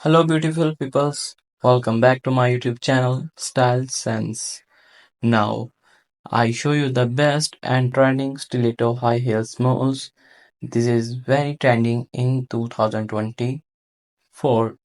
Hello, beautiful peoples. Welcome back to my YouTube channel, Style Sense. Now, I show you the best and trending stiletto high heels moves. This is very trending in 2024.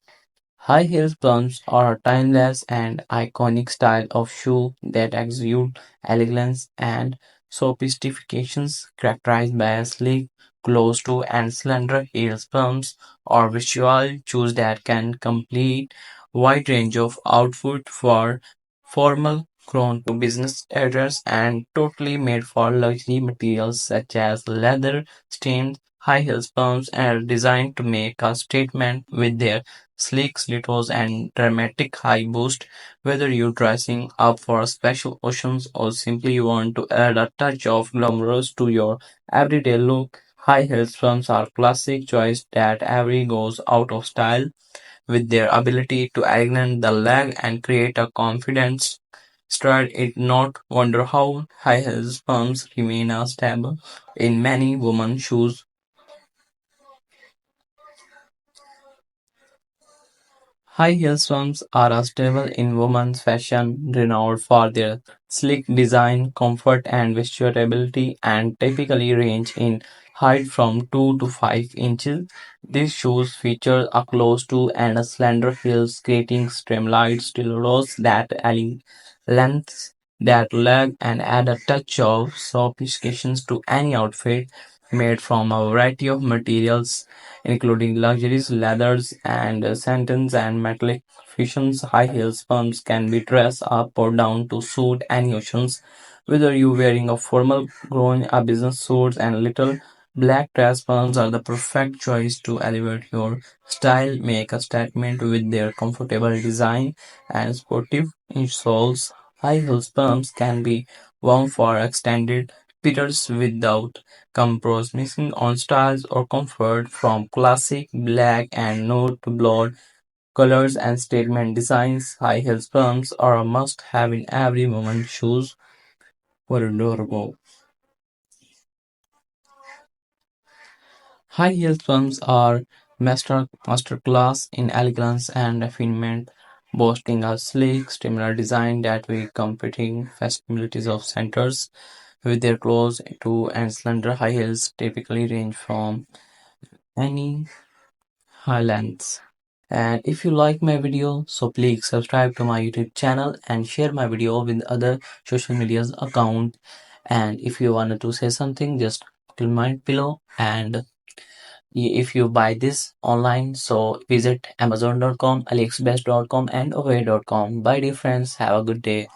High heels pumps are a timeless and iconic style of shoe that exude elegance and sophistications, characterized by a sleek, closed-toe and slender heel pumps or visual shoes that can complete wide range of outfit for formal grown to business areas and totally made for luxury materials such as leather, stained high heels pumps are designed to make a statement with their sleek slitos and dramatic high boost. Whether you're dressing up for special occasions or simply want to add a touch of glamorous to your everyday look, high heels firms are classic choice that every goes out of style with their ability to augment the leg and create a confidence stride. It not wonder how high heels firms remain a staple in many women's shoes. High heel swams are a staple in women's fashion, renowned for their sleek design, comfort, and versatility, and typically range in height from 2 to 5 inches. These shoes feature a closed-toe and a slender heel, creating streamlined stilettos that lengths that leg and add a touch of sophistication to any outfit. Made from a variety of materials including luxuries, leathers, and satins and metallic fusions. High heels pumps can be dressed up or down to suit any occasions. Whether you're wearing a formal gown, a business suit, and little black dress pumps are the perfect choice to elevate your style, make a statement with their comfortable design and sportive insoles. High heels pumps can be worn for extended periods without compromising on styles or comfort. From classic black and nude to bold colors and statement designs, high heels pumps are a must-have in every woman's shoes. What adorable! High heels pumps are masterclass in elegance and refinement, boasting a sleek, similar design that we competing flexibilities of centers. With their close to and slender high heels typically range from any highlands. And if you like my video, so please subscribe to my YouTube channel and share my video with other social media's account. And if you wanted to say something, just comment below. And if you buy this online, so visit Amazon.com, AliExpress.com, and Away.com. Bye, dear friends. Have a good day.